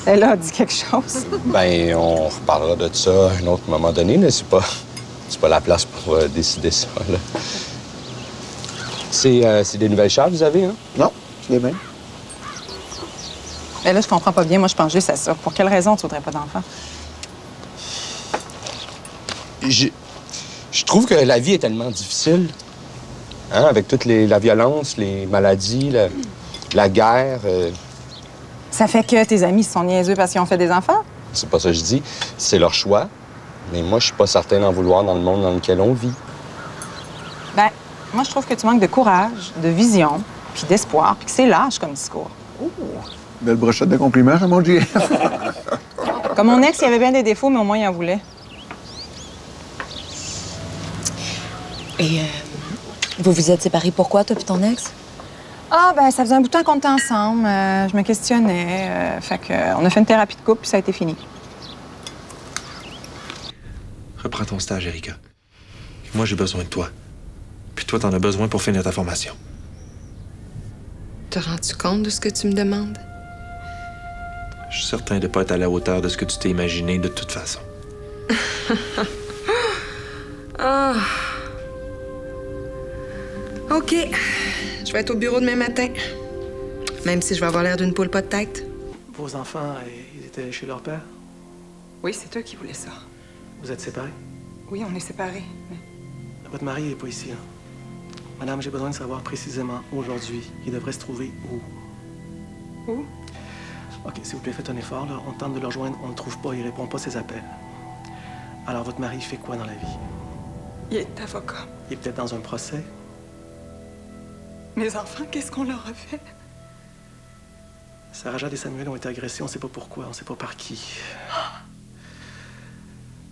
Elle a dit quelque chose. Ben, on reparlera de ça à un autre moment donné, mais c'est pas la place pour décider ça, là. C'est des nouvelles chars que vous avez, hein? Non, c'est les mêmes. Mais là, je comprends pas bien. Moi, je pense juste à ça. Pour quelle raison tu voudrais pas d'enfant? Je trouve que la vie est tellement difficile, hein, avec toute la violence, les maladies, la guerre. Ça fait que tes amis sont niaiseux parce qu'ils ont fait des enfants? C'est pas ça que je dis. C'est leur choix. Mais moi, je suis pas certain d'en vouloir dans le monde dans lequel on vit. Ben, moi, je trouve que tu manques de courage, de vision, puis d'espoir, puis que c'est lâche comme discours. Oh, belle brochette de compliments, ça, mon Dieu. Comme mon ex, il avait bien des défauts, mais au moins, il en voulait. Et vous vous êtes séparés pourquoi, toi puis ton ex? Ah, ben, ça faisait un bout de temps qu'on était ensemble. Je me questionnais. Fait qu'on a fait une thérapie de couple, puis ça a été fini. Reprends ton stage, Erika. Moi, j'ai besoin de toi. Puis toi, t'en as besoin pour finir ta formation. Te rends-tu compte de ce que tu me demandes? Je suis certain de pas être à la hauteur de ce que tu t'es imaginé de toute façon. Ah. OK. Je vais être au bureau demain matin. Même si je vais avoir l'air d'une poule pas de tête. Vos enfants, ils étaient chez leur père? Oui, c'est eux qui voulaient ça. Vous êtes séparés? Oui, on est séparés. Mais... Votre mari n'est pas ici, hein? Madame, j'ai besoin de savoir précisément aujourd'hui. Il devrait se trouver où? Où? OK, s'il vous plaît, faites un effort, là. On tente de le rejoindre, on ne le trouve pas, il répond pas à ses appels. Alors, votre mari, il fait quoi dans la vie? Il est avocat. Il est peut-être dans un procès? Mes enfants, qu'est-ce qu'on leur a fait? Sarah Jade et Samuel ont été agressés, on ne sait pas pourquoi, on ne sait pas par qui.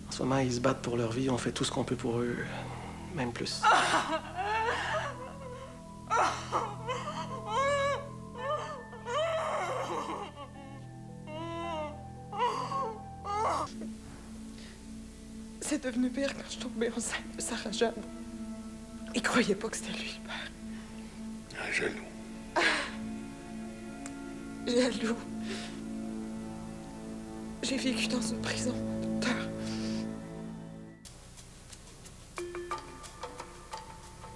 En ce moment, ils se battent pour leur vie, on fait tout ce qu'on peut pour eux, même plus. C'est devenu pire quand je suis tombée enceinte de Sarah Jade. Il croyait pas que c'était lui, le père. Un jaloux. Jaloux. J'ai vécu dans une prison, docteur.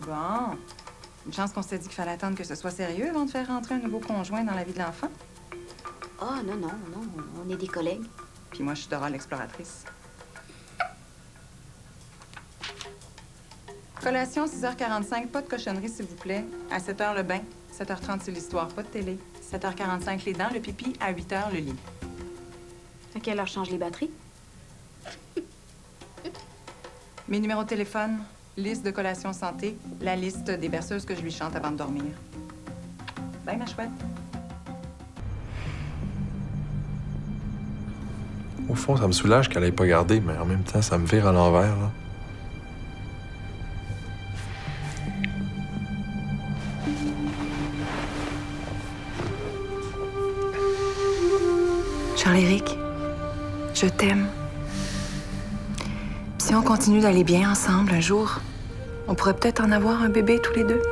Bon. Une chance qu'on s'était dit qu'il fallait attendre que ce soit sérieux avant de faire rentrer un nouveau conjoint dans la vie de l'enfant. Ah, non, non, non, on est des collègues. Puis moi, je suis Dora l'exploratrice. Collation, 6h45, pas de cochonnerie, s'il vous plaît. À 7h, le bain. 7h30, c'est l'histoire, pas de télé. 7h45, les dents, le pipi. À 8h, le lit. À quelle heure change les batteries? Mes numéros de téléphone, liste de collation santé, la liste des berceuses que je lui chante avant de dormir. Bye, ma chouette. Au fond, ça me soulage qu'elle ait pas gardé, mais en même temps, ça me vire à l'envers, là. Charles-Éric, je t'aime. Si on continue d'aller bien ensemble un jour, on pourrait peut-être en avoir un bébé tous les deux.